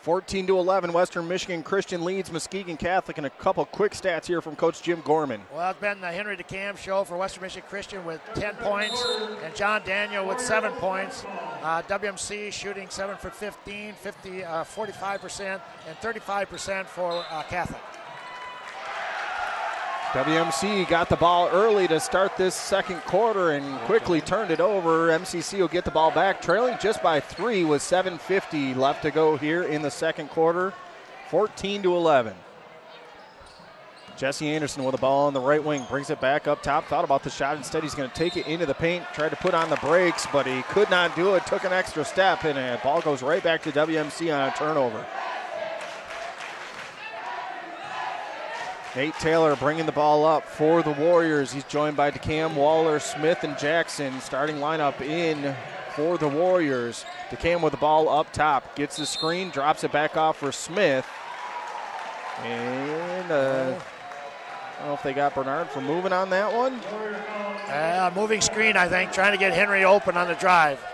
14-11, Western Michigan Christian leads Muskegon Catholic, and a couple quick stats here from Coach Jim Gorman. Well, it's been the Henry DeCam show for Western Michigan Christian with 10 points, and John Daniel with 7 points. WMC shooting 7 for 15, 45%, and 35% for Catholic. WMC got the ball early to start this second quarter and quickly turned it over. MCC will get the ball back, trailing just by 3 with 7:50 left to go here in the second quarter. 14-11. Jesse Anderson with the ball on the right wing, brings it back up top, thought about the shot. Instead, he's going to take it into the paint, tried to put on the brakes, but he could not do it, took an extra step, and the ball goes right back to WMC on a turnover. Nate Taylor bringing the ball up for the Warriors. He's joined by DeCam, Waller, Smith, and Jackson. Starting lineup in for the Warriors. DeCam with the ball up top. Gets the screen, drops it back off for Smith. And I don't know if they got Bernard for moving on that one. Moving screen, I think, trying to get Henry open on the drive.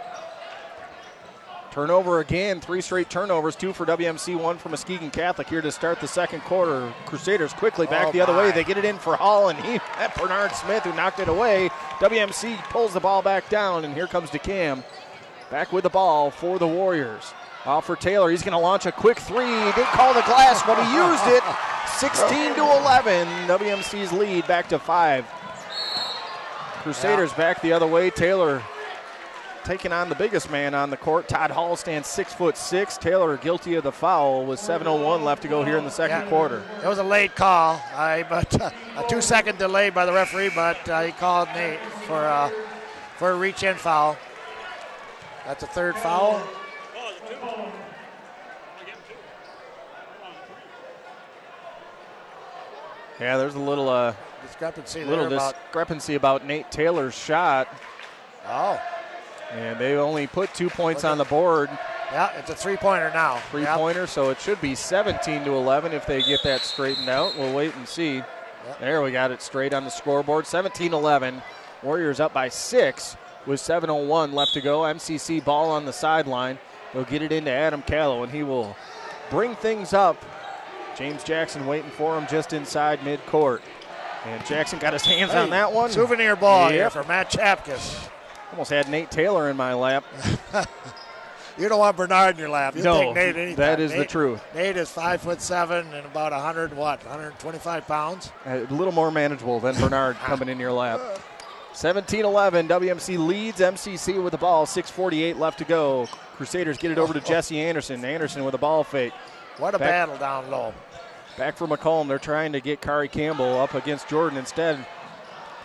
Turnover again, 3 straight turnovers, 2 for WMC, 1 for Muskegon Catholic here to start the second quarter. Crusaders quickly back the other way. They get it in for Hall, and that Bernard Smith who knocked it away. WMC pulls the ball back down, and here comes DeCam back with the ball for the Warriors. Off for Taylor. He's going to launch a quick 3. He didn't call the glass, but he used it. 16-11. WMC's lead back to 5. Crusaders back the other way. Taylor taking on the biggest man on the court. Todd Hall stands 6'6". Taylor guilty of the foul with 7:01 left to go here in the second quarter. It was a late call, but a 2-second delay by the referee, but he called Nate for a reach-in foul. That's a third foul. Yeah, there's a little discrepancy about Nate Taylor's shot. Oh. And they only put 2 points on the board. Yeah, it's a three-pointer now. Three-pointer, so it should be 17-11 if they get that straightened out. We'll wait and see. Yep. There, we got it straight on the scoreboard. 17-11. Warriors up by 6 with 7:01 left to go. MCC ball on the sideline. They'll get it into Adam Callow, and he will bring things up. James Jackson waiting for him just inside midcourt. And Jackson got his hands on that one. Souvenir ball here for Matt Chapkus. Almost had Nate Taylor in my lap. You don't want Bernard in your lap. You take Nate anytime. That is the truth. Nate is 5'7" and about 125 pounds. A little more manageable than Bernard coming in your lap. 17-11, WMC leads MCC with the ball. 6:48 left to go. Crusaders get it over to Jesse Anderson. Anderson with a ball fake. What a battle down low. Back for McCollum. They're trying to get Kari Campbell up against Jordan instead.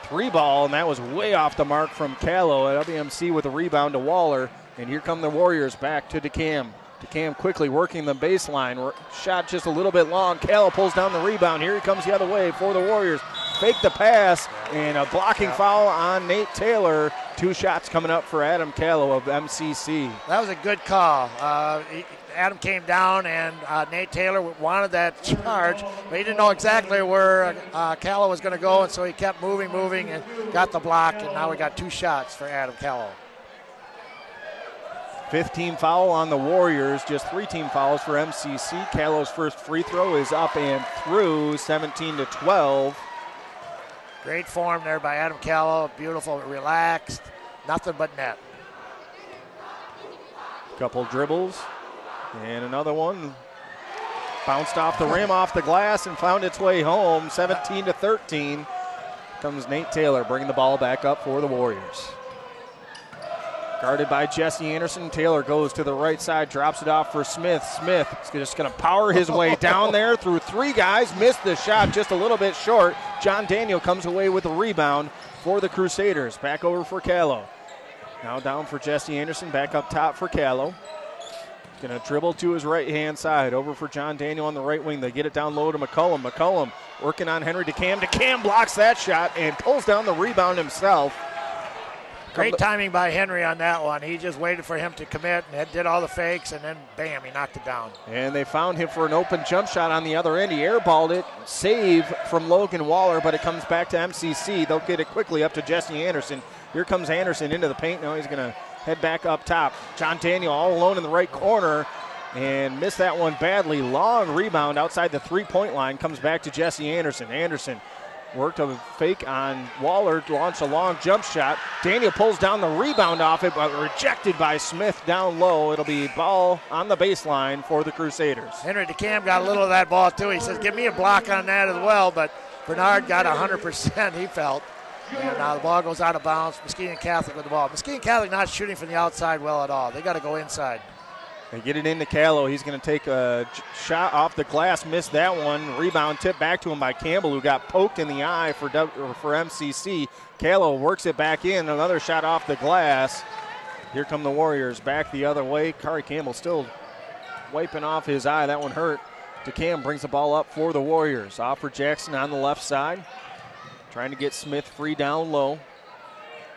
3-ball, and that was way off the mark from Callow. WMC with a rebound to Waller. And here come the Warriors back to DeCam. DeCam quickly working the baseline. Shot just a little bit long. Callow pulls down the rebound. Here he comes the other way for the Warriors. Fake the pass, and a blocking foul on Nate Taylor. 2 shots coming up for Adam Callow of MCC. That was a good call. Adam came down, and Nate Taylor wanted that charge, but he didn't know exactly where Callow was going to go, and so he kept moving, and got the block, and now we got 2 shots for Adam Callow. 15 foul on the Warriors, just 3 team fouls for MCC. Callow's first free throw is up and through, 17-12. Great form there by Adam Callow, beautiful, relaxed, nothing but net. Couple dribbles, and another one. Bounced off the rim, off the glass, and found its way home, 17-13. Comes Nate Taylor, bringing the ball back up for the Warriors. Guarded by Jesse Anderson. Taylor goes to the right side, drops it off for Smith. Smith is just going to power his way down there through 3 guys. Missed the shot just a little bit short. John Daniel comes away with the rebound for the Crusaders. Back over for Callow. Now down for Jesse Anderson. Back up top for Callow. Going to dribble to his right-hand side. Over for John Daniel on the right wing. They get it down low to McCullum. McCullum working on Henry DeCam. DeCam blocks that shot and pulls down the rebound himself. Great timing by Henry on that one. He just waited for him to commit and did all the fakes, and then, bam, he knocked it down. And they found him for an open jump shot on the other end. He airballed it. Save from Logan Waller, but it comes back to MCC. They'll get it quickly up to Jesse Anderson. Here comes Anderson into the paint. Now he's going to head back up top. John Daniel all alone in the right corner. and missed that one badly. Long rebound outside the three-point line, comes back to Jesse Anderson. Anderson worked a fake on Waller, launched a long jump shot. Daniel pulls down the rebound off it, but rejected by Smith down low. It'll be ball on the baseline for the Crusaders. Henry DeCam got a little of that ball too. He says, give me a block on that as well, but Bernard got 100%, he felt. And now the ball goes out of bounds. Muskegon Catholic with the ball. Muskegon Catholic not shooting from the outside well at all. They got to go inside. They get it into Callow. He's going to take a shot off the glass, missed that one. Rebound tipped back to him by Campbell, who got poked in the eye for MCC. Callow works it back in. Another shot off the glass. Here come the Warriors back the other way. Kari Campbell still wiping off his eye. That one hurt. DeCam brings the ball up for the Warriors. Off for Jackson on the left side. Trying to get Smith free down low.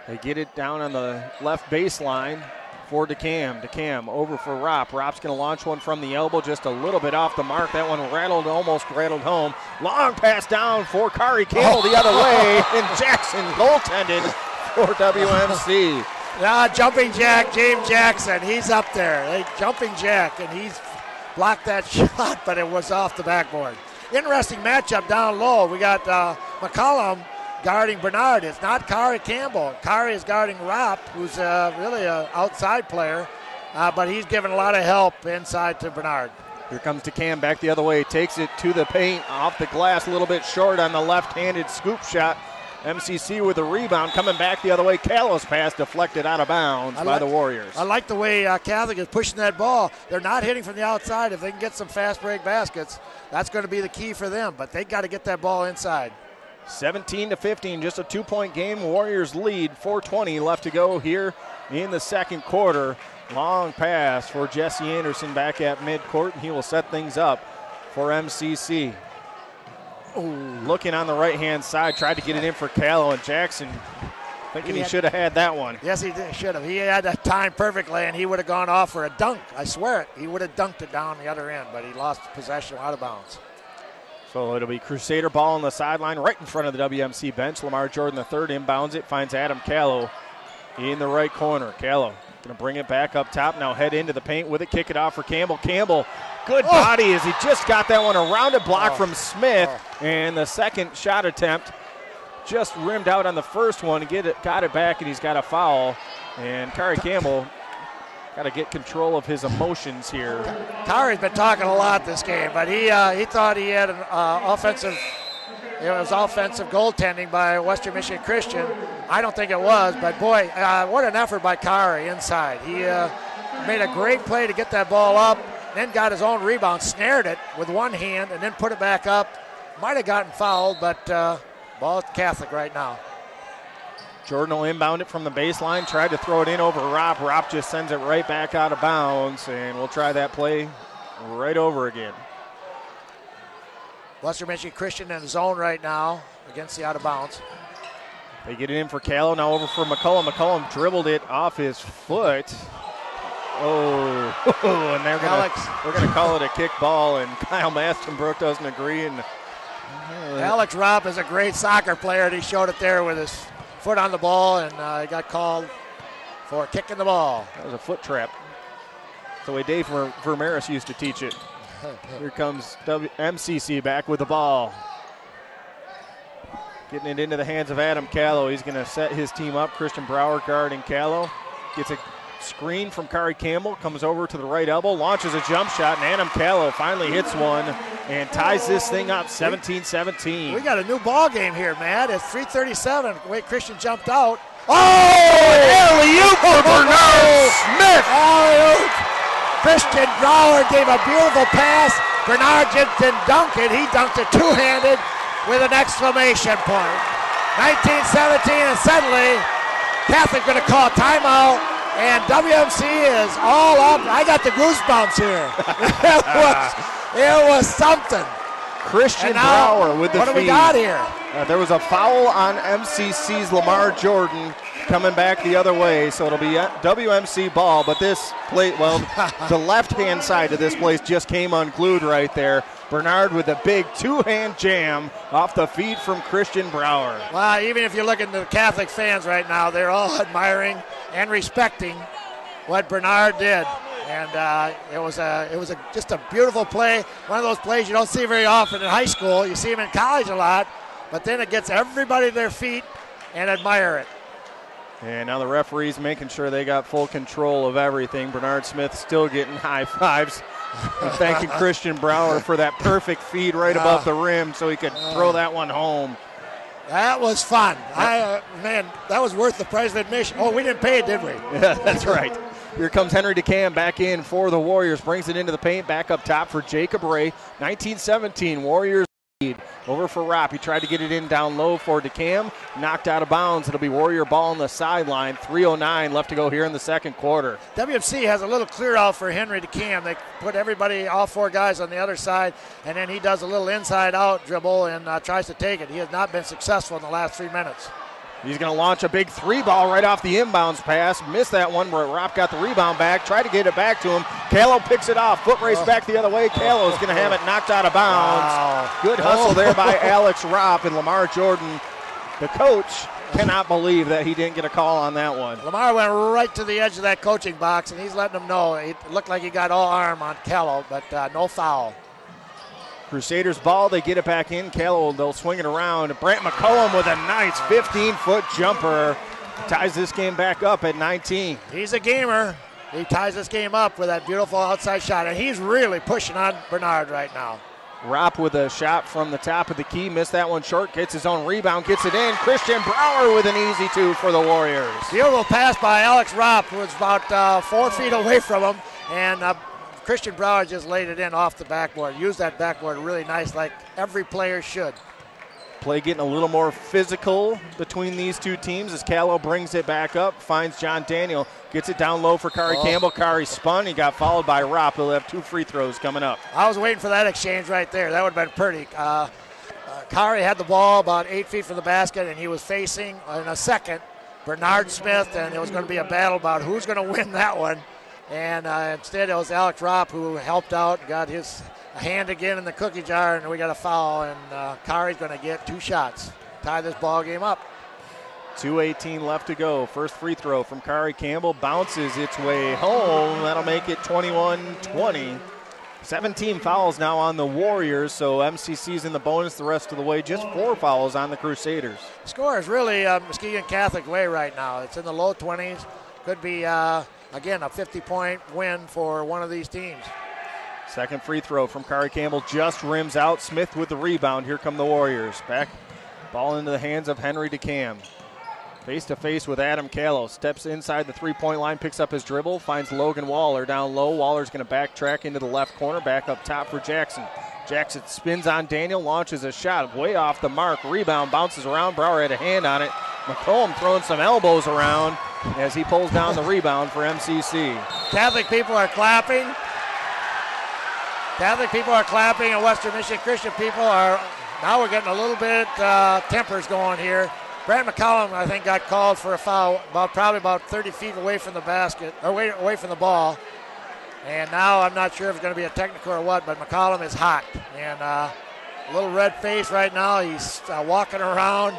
They get it down on the left baseline for DeCam. DeCam over for Ropp. Ropp's going to launch one from the elbow, just a little bit off the mark. That one almost rattled home. Long pass down for Kari Campbell the other way, and Jackson goaltended for WMC. Jumping jack, James Jackson. He's up there. Jumping jack, and he's blocked that shot, but it was off the backboard. Interesting matchup down low. We got McCollum guarding Bernard. It's not Kari Campbell. Kari is guarding Ropp, who's really an outside player, but he's giving a lot of help inside to Bernard. Here comes DeCam back the other way. Takes it to the paint, off the glass, a little bit short on the left-handed scoop shot. MCC with a rebound, coming back the other way. Callow's pass deflected out of bounds by the Warriors. I like the way Catholic is pushing that ball. They're not hitting from the outside. If they can get some fast break baskets, that's going to be the key for them, but they got to get that ball inside. 17-15, just a 2-point game. Warriors lead, 4:20 left to go here in the second quarter. Long pass for Jesse Anderson back at midcourt, and he will set things up for MCC. Looking on the right-hand side, tried to get it in for Callow, and Jackson thinking he should have had that one. Yes, he should have. He had that time perfectly, and he would have gone off for a dunk. I swear it. He would have dunked it down the other end, but he lost possession out of bounds. So it'll be Crusader ball on the sideline right in front of the WMC bench. Lamar Jordan III inbounds it, finds Adam Callow in the right corner. Callow going to bring it back up top, now head into the paint with it, kick it off for Campbell. Campbell, good body as he just got that one, a rounded block from Smith, and the second shot attempt just rimmed out on the first one. Got it back, and he's got a foul. And Kari Campbell got to get control of his emotions here. Kari's been talking a lot this game, but he thought he had an offensive. It was offensive goaltending by Western Michigan Christian. I don't think it was, but boy, what an effort by Kari inside. He made a great play to get that ball up, then got his own rebound, snared it with one hand, and then put it back up. Might have gotten fouled, but ball is Catholic right now. Jordan will inbound it from the baseline, tried to throw it in over Ropp. Ropp just sends it right back out of bounds, and we'll try that play right over again. Western Michigan Christian in the zone right now against the out of bounds. They get it in for Callow, now over for McCullum. McCullum dribbled it off his foot. And we're gonna call it a kick ball, and Kyle Mastenbrook doesn't agree. And Alex Ropp is a great soccer player, and he showed it there with his foot on the ball, and he got called for kicking the ball. That was a foot trap. That's the way Dave Vermeris used to teach it. Here comes MCC back with the ball. Getting it into the hands of Adam Callow. He's going to set his team up. Christian Brower guarding Callow. Gets a screen from Kari Campbell. Comes over to the right elbow. Launches a jump shot, and Adam Callow finally hits one and ties this thing up 17-17. We got a new ball game here, Matt. It's 3:37. The way Christian jumped out. Alley-oop for Bernard Smith. Alley-oop. Christian Brower gave a beautiful pass. Bernard didn't dunk it. He dunked it two-handed with an exclamation point. 19-17, and suddenly Catholic going to call timeout, and WMC is all up. I got the goosebumps here. It was something. Christian Brower with the feed. What do we got here? There was a foul on MCC's Lamar Jordan coming back the other way, so it'll be WMC ball, but this play, the left-hand side of this place just came unglued right there. Bernard with a big two-hand jam off the feed from Christian Brower. Well, even if you're looking at the Catholic fans right now, they're all admiring and respecting what Bernard did. And it was just a beautiful play. One of those plays you don't see very often in high school. You see them in college a lot, but then it gets everybody to their feet and admire it. And now the referee's making sure they got full control of everything. Bernard Smith still getting high fives. And thanking Christian Brower for that perfect feed right above the rim so he could throw that one home. That was fun. Man, that was worth the price of admission. Oh, we didn't pay it, did we? Yeah, that's right. Here comes Henry DeCam back in for the Warriors. Brings it into the paint. Back up top for Jacob Ray. 19-17 Warriors lead. Over for Ropp. He tried to get it in down low for DeCam. Knocked out of bounds. It'll be Warrior ball on the sideline. 3:09 left to go here in the second quarter. WMC has a little clear out for Henry DeCam. They put everybody, all four guys on the other side, and then he does a little inside out dribble and tries to take it. He has not been successful in the last 3 minutes. He's going to launch a big three ball right off the inbounds pass. Missed that one where Ropp got the rebound back. Tried to get it back to him. Callow picks it off. Foot race back the other way. Callow's going to have it knocked out of bounds. Wow. Good hustle there by Alex Ropp. And Lamar Jordan, the coach, cannot believe that he didn't get a call on that one. Lamar went right to the edge of that coaching box, and he's letting them know. It looked like he got all arm on Callow, but no foul. Crusaders ball, they get it back in. Callow, they'll swing it around. Brant McCollum with a nice 15-foot jumper. Ties this game back up at 19. He's a gamer. He ties this game up with that beautiful outside shot, and he's really pushing on Bernard right now. Ropp with a shot from the top of the key. Missed that one short. Gets his own rebound. Gets it in. Christian Brower with an easy two for the Warriors. Beautiful pass by Alex Ropp, who was about 4 feet away from him, and Christian Brower just laid it in off the backboard. Used that backboard really nice, like every player should. Play getting a little more physical between these two teams as Callow brings it back up, finds John Daniel, gets it down low for Kari Campbell. Kari spun. He got fouled by Ropp. He'll have 2 free throws coming up. I was waiting for that exchange right there. That would have been pretty. Kari had the ball about 8 feet from the basket, and he was facing, in a second, Bernard Smith, and it was going to be a battle about who's going to win that one. And instead, it was Alex Ropp who helped out, got his hand again in the cookie jar, and we got a foul, and Kari's going to get 2 shots. Tie this ball game up. 2:18 left to go. First free throw from Kari Campbell bounces its way home. That'll make it 21-20. 17 fouls now on the Warriors, so MCC's in the bonus the rest of the way. Just 4 fouls on the Crusaders. Score is really Muskegon Catholic way right now. It's in the low 20s. Could be again, a 50-point win for one of these teams. Second free throw from Kari Campbell just rims out. Smith with the rebound. Here come the Warriors. Back, ball into the hands of Henry DeCam. Face-to-face with Adam Callow. Steps inside the three-point line, picks up his dribble, finds Logan Waller down low. Waller's going to backtrack into the left corner. Back up top for Jackson. Jackson spins on Daniel, launches a shot way off the mark. Rebound, bounces around. Brower had a hand on it. McCollum throwing some elbows around as he pulls down the rebound for MCC. Catholic people are clapping. Catholic people are clapping, and Western Michigan Christian people are, now we're getting a little bit tempers going here. Brant McCollum, I think, got called for a foul probably about 30 feet away from the basket, or away from the ball. And now I'm not sure if it's going to be a technical or what, but McCollum is hot. And a little red face right now. He's walking around,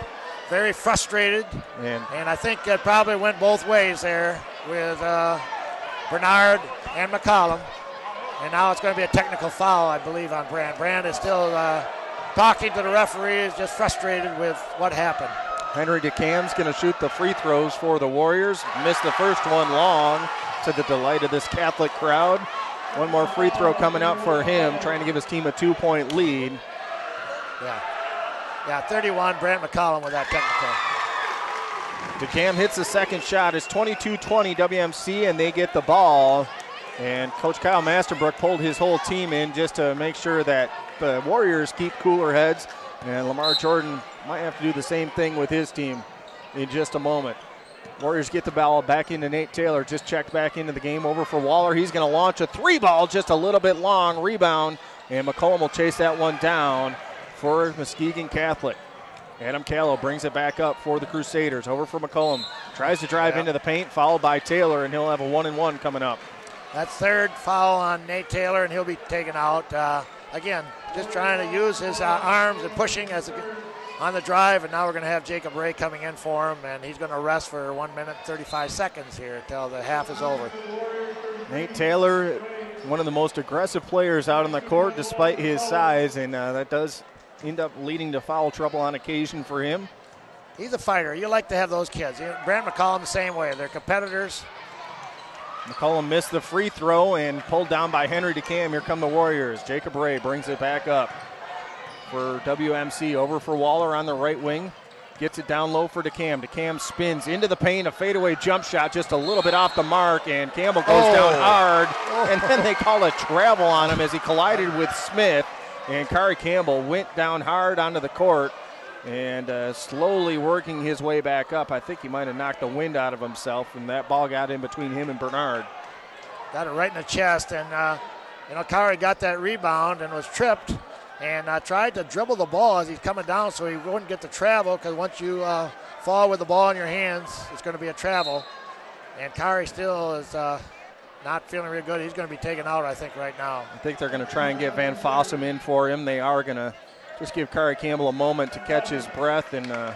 very frustrated. And I think it probably went both ways there with Bernard and McCollum. And now it's going to be a technical foul, I believe, on Brant. Brant is still talking to the referee, is just frustrated with what happened. Henry DeCam's going to shoot the free throws for the Warriors. Missed the first one long, to the delight of this Catholic crowd. One more free throw coming up for him, trying to give his team a 2-point lead. Yeah, 31, Brant McCollum with that technical. DeCam hits the second shot. It's 22-20 WMC, and they get the ball. And Coach Kyle Masterbrook pulled his whole team in just to make sure that the Warriors keep cooler heads. And Lamar Jordan might have to do the same thing with his team in just a moment. Warriors get the ball back into Nate Taylor. Just checked back into the game. Over for Waller. He's going to launch a 3-ball just a little bit long. Rebound. And McCollum will chase that one down for Muskegon Catholic. Adam Callow brings it back up for the Crusaders. Over for McCollum. Tries to drive into the paint. Fouled by Taylor, and he'll have a 1-and-1 coming up. That's third foul on Nate Taylor, and he'll be taken out. Again, just trying to use his arms and pushing on the drive, and now we're going to have Jacob Ray coming in for him, and he's going to rest for 1 minute 35 seconds here until the half is over. Nate Taylor, one of the most aggressive players out on the court despite his size, and that does end up leading to foul trouble on occasion for him. He's a fighter. You like to have those kids. Brant McCollum the same way. They're competitors. McCollum missed the free throw and pulled down by Henry DeCam. Here come the Warriors. Jacob Ray brings it back up for WMC. Over for Waller on the right wing. Gets it down low for DeCam. DeCam spins into the paint. A fadeaway jump shot just a little bit off the mark, and Campbell goes down hard. And then they call a travel on him as he collided with Smith. And Kari Campbell went down hard onto the court and slowly working his way back up. I think he might have knocked the wind out of himself, and that ball got in between him and Bernard. Got it right in the chest, and Kari got that rebound and was tripped and tried to dribble the ball as he's coming down so he wouldn't get the travel, because once you fall with the ball in your hands, it's going to be a travel. And Kari still is not feeling real good. He's going to be taken out, I think, right now. I think they're going to try and get Van Fossum in for him. They are going to just give Kari Campbell a moment to catch his breath and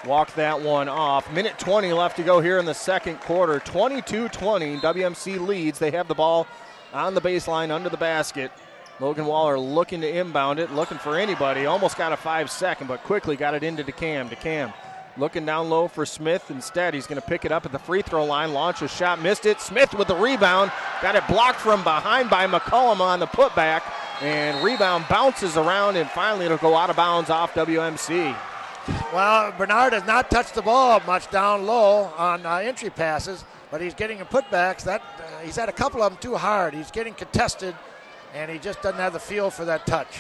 walk that one off. Minute 20 left to go here in the second quarter. 22-20, WMC leads. They have the ball on the baseline under the basket. Logan Waller looking to inbound it, looking for anybody. Almost got a 5-second, but quickly got it into DeCam. DeCam looking down low for Smith. Instead, he's going to pick it up at the free throw line. Launch a shot, missed it. Smith with the rebound. Got it blocked from behind by McCollum on the putback. And rebound bounces around, and finally it'll go out of bounds off WMC. Well, Bernard has not touched the ball much down low on entry passes, but he's getting putbacks. He's had a couple of them too hard. He's getting contested, and he just doesn't have the feel for that touch.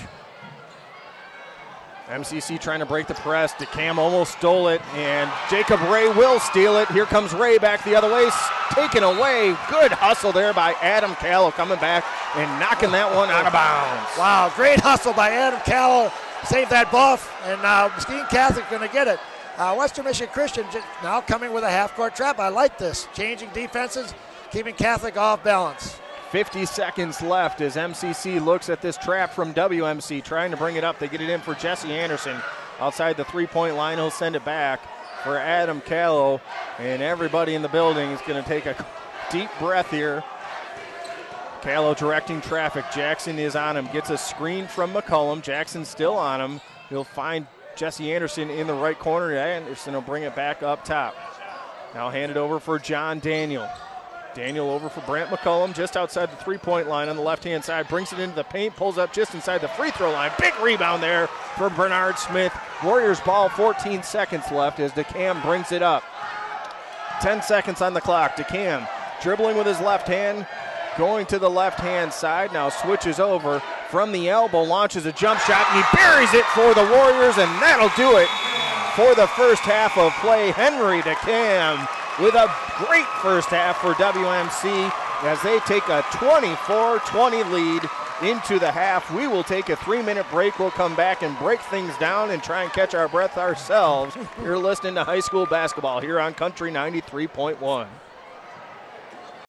MCC trying to break the press. DeCam almost stole it, and Jacob Ray will steal it. Here comes Ray back the other way, taken away. Good hustle there by Adam Callow, coming back and knocking that one out of bounds. Wow, great hustle by Adam Callow. Saved that buff, and Muskegon Catholic going to get it. Western Michigan Christian now coming with a half-court trap. I like this. Changing defenses, keeping Catholic off balance. 50 seconds left as MCC looks at this trap from WMC, trying to bring it up. They get it in for Jesse Anderson outside the three-point line. He'll send it back for Adam Callow, and everybody in the building is going to take a deep breath here. Callow directing traffic. Jackson is on him. Gets a screen from McCollum. Jackson still on him. He'll find Jesse Anderson in the right corner. Anderson will bring it back up top. Now hand it over for John Daniel. Daniel over for Brant McCollum just outside the three-point line on the left-hand side. Brings it into the paint, pulls up just inside the free throw line. Big rebound there for Bernard Smith. Warriors ball, 14 seconds left as DeCam brings it up. 10 seconds on the clock. DeCam dribbling with his left hand, going to the left-hand side. Now switches over from the elbow, launches a jump shot, and he buries it for the Warriors, and that'll do it for the first half of play. Henry DeCam with a great first half for WMC as they take a 24-20 lead into the half. We will take a 3-minute break. We'll come back and break things down and try and catch our breath ourselves. You're listening to high school basketball here on Country 93.1.